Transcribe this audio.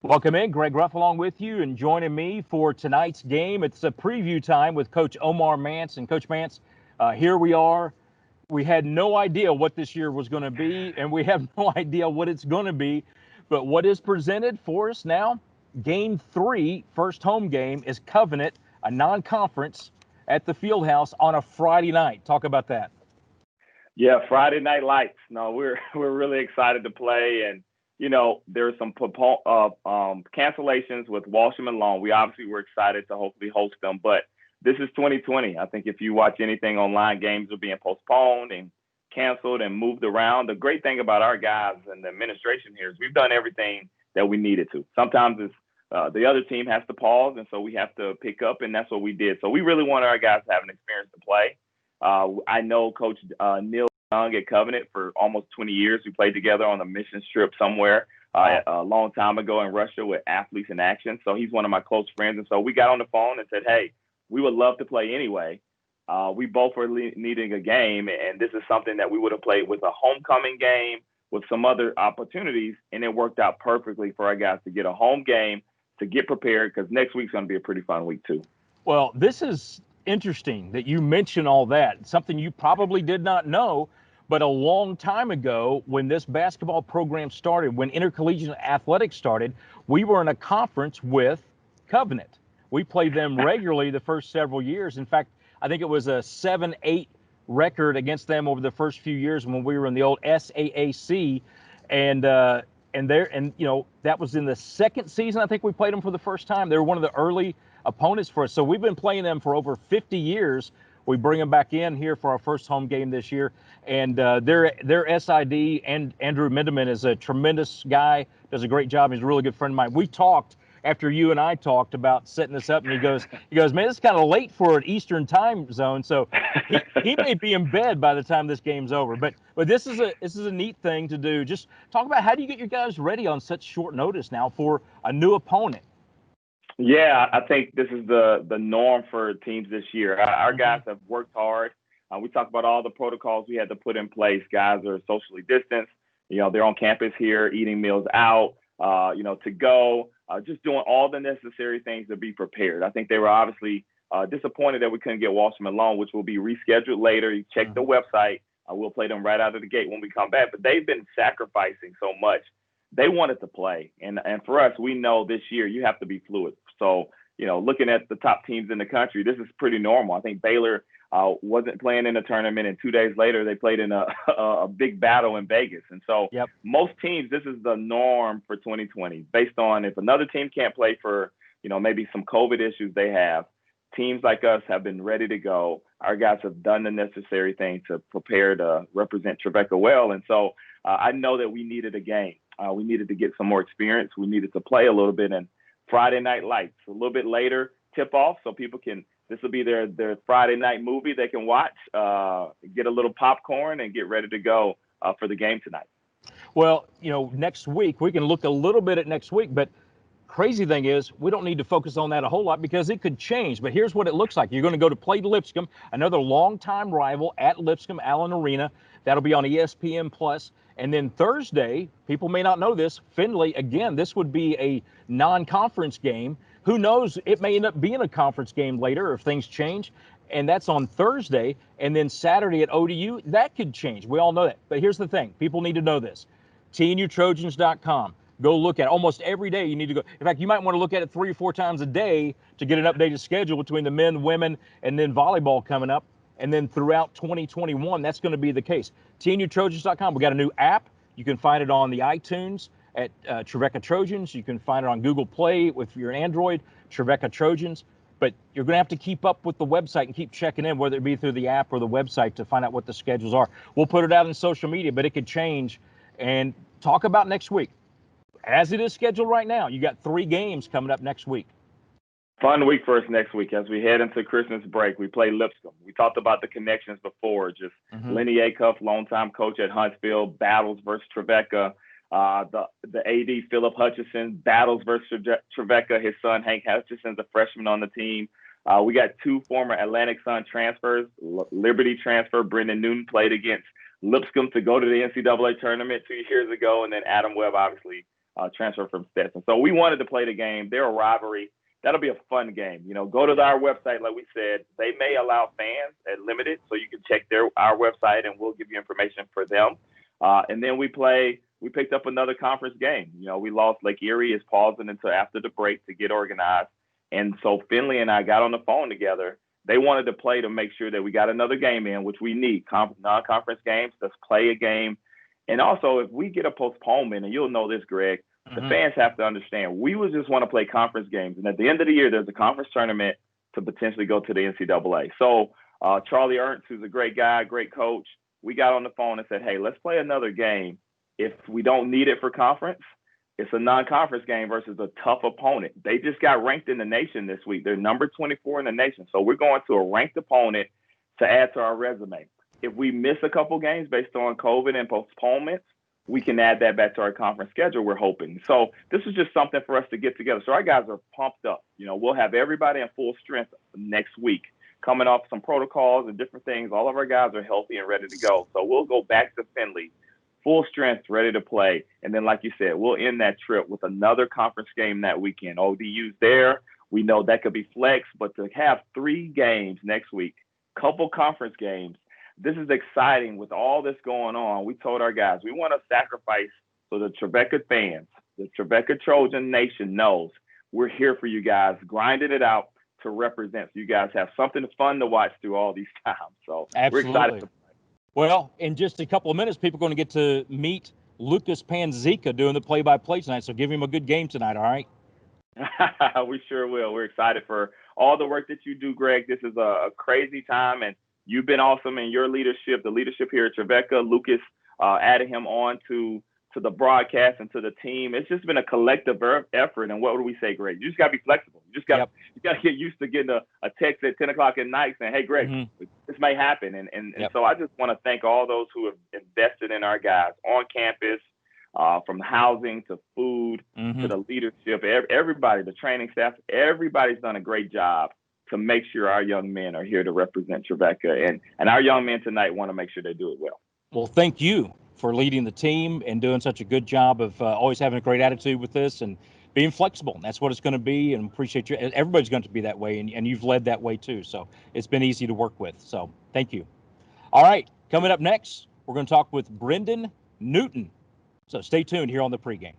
Welcome in. Greg Ruff along with you and joining me for tonight's game. It's a preview time with Coach Omar Mance. And Coach Mance, here we are. We had no idea what this year was going to be, and we have no idea what it's going to be. But what is presented for us now, game three, first home game, is Covenant, a non-conference at the Fieldhouse on a Friday night. Talk about that. Yeah, Friday Night Lights. No, we're we're really excited to play, and there's some cancellations with Walsham and Long. We obviously were excited to hopefully host them, but this is 2020. I think if you watch anything online, games are being postponed and canceled and moved around. The great thing about our guys and the administration here is we've done everything that we needed to. Sometimes it's the other team has to pause, and so we have to pick up, and that's what we did. So we really wanted our guys to have an experience to play. I know Coach Neil Young at Covenant for almost 20 years. We played together on a mission trip somewhere a long time ago in Russia with Athletes in Action. So he's one of my close friends. And so we got on the phone and said, hey, we would love to play anyway. We both were needing a game, and this is something that we would have played with a homecoming game with some other opportunities, and it worked out perfectly for our guys to get a home game, to get prepared, because next week's going to be a pretty fun week too. Well, this is interesting that you mention all that. Something you probably did not know, but a long time ago when this basketball program started, when intercollegiate athletics started, we were in a conference with Covenant. We played them regularly the first several years. In fact, I think it was a 7-8 record against them over the first few years when we were in the old SAAC, and that was in the second season. I think we played them for the first time. They were one of the early opponents for us. So we've been playing them for over 50 years. We bring them back in here for our first home game this year, and their SID and Andrew Mindeman is a tremendous guy, does a great job. He's a really good friend of mine. We talked after you and I talked about setting this up, and he goes, man, it's kind of late for an Eastern time zone, so he may be in bed by the time this game's over. But this is a neat thing to do. Just talk about, how do you get your guys ready on such short notice now for a new opponent? Yeah, I think this is the norm for teams this year. Our guys have worked hard. We talked about all the protocols we had to put in place. Guys are socially distanced. They're on campus here, eating meals out, to go, just doing all the necessary things to be prepared. I think they were obviously disappointed that we couldn't get Walsham along, which will be rescheduled later. You check the website. We'll play them right out of the gate when we come back. But they've been sacrificing so much. They wanted to play. And for us, we know this year you have to be fluid. So, looking at the top teams in the country, this is pretty normal. I think Baylor wasn't playing in a tournament, and 2 days later they played in a big battle in Vegas. And so most teams, this is the norm for 2020, based on if another team can't play for, maybe some COVID issues they have. Teams like us have been ready to go. Our guys have done the necessary thing to prepare to represent Trevecca well. And so I know that we needed a game. We needed to get some more experience. We needed to play a little bit. And Friday Night Lights, a little bit later tip off, so people can, this will be their Friday night movie they can watch, get a little popcorn and get ready to go for the game tonight. Well, next week, we can look a little bit at next week, but crazy thing is we don't need to focus on that a whole lot because it could change. But here's what it looks like. You're going to go to play Lipscomb, another longtime rival at Lipscomb Allen Arena. That'll be on ESPN Plus. And then Thursday, people may not know this, Findlay, again, this would be a non-conference game. Who knows? It may end up being a conference game later if things change. And that's on Thursday. And then Saturday at ODU, that could change. We all know that. But here's the thing. People need to know this. TNUtrojans.com. Go look at it. Almost every day you need to go. In fact, you might want to look at it 3 or 4 times a day to get an updated schedule between the men, women, and then volleyball coming up. And then throughout 2021, that's going to be the case. TNUtrojans.com. We got a new app. You can find it on the iTunes at Trevecca Trojans. You can find it on Google Play with your Android, Trevecca Trojans. But you're going to have to keep up with the website and keep checking in, whether it be through the app or the website, to find out what the schedules are. We'll put it out in social media, but it could change. And talk about next week. As it is scheduled right now, you got 3 games coming up next week. Fun week for us next week as we head into Christmas break. We play Lipscomb. We talked about the connections before. Just Lenny Acuff, longtime coach at Huntsville, battles versus Trevecca. The AD Philip Hutchison battles versus Trevecca. His son Hank Hutchison's a freshman on the team. We got 2 former Atlantic Sun transfers. Liberty transfer Brendan Newton played against Lipscomb to go to the NCAA tournament 2 years ago, and then Adam Webb, obviously, transfer from Stetson. So we wanted to play the game. They're a rivalry. That'll be a fun game. Go to our website, like we said. They may allow fans at limited, so you can check our website, and we'll give you information for them. And then we picked up another conference game. We lost Lake Erie is pausing until after the break to get organized. And so Finley and I got on the phone together. They wanted to play to make sure that we got another game in, which we need, non-conference games. Let's play a game. And also, if we get a postponement, and you'll know this, Greg, the fans have to understand, we would just want to play conference games. And at the end of the year, there's a conference tournament to potentially go to the NCAA. So Charlie Ernst, who's a great guy, great coach, we got on the phone and said, hey, let's play another game. If we don't need it for conference, it's a non-conference game versus a tough opponent. They just got ranked in the nation this week. They're number 24 in the nation. So we're going to a ranked opponent to add to our resume. If we miss a couple games based on COVID and postponements, we can add that back to our conference schedule, we're hoping. So this is just something for us to get together. So our guys are pumped up. We'll have everybody in full strength next week, coming off some protocols and different things. All of our guys are healthy and ready to go. So we'll go back to Finley, full strength, ready to play. And then, like you said, we'll end that trip with another conference game that weekend. ODU's there. We know that could be flex, but to have 3 games next week, couple conference games, this is exciting with all this going on. We told our guys, we want to sacrifice so the Trevecca fans, the Trevecca Trojan Nation knows we're here for you guys, grinding it out to represent. So you guys have something fun to watch through all these times. So Absolutely. We're excited. Well, in just a couple of minutes, people are going to get to meet Lucas Panzica doing the play-by-play tonight. So give him a good game tonight, all right? We sure will. We're excited for all the work that you do, Greg. This is a crazy time, and you've been awesome in your leadership, the leadership here at Trevecca. Lucas added him on to the broadcast and to the team. It's just been a collective effort. And what would we say, Greg? You just got to be flexible. You just got to get used to getting a text at 10 o'clock at night saying, hey, Greg, this may happen. And so I just want to thank all those who have invested in our guys on campus, from housing to food to the leadership, everybody, the training staff, everybody's done a great job to make sure our young men are here to represent Trevecca. And our young men tonight want to make sure they do it well. Well, thank you for leading the team and doing such a good job of always having a great attitude with this and being flexible. That's what it's going to be, and appreciate you. Everybody's going to be that way, and you've led that way too. So it's been easy to work with. So thank you. All right, coming up next, we're going to talk with Brendan Newton. So stay tuned here on the pregame.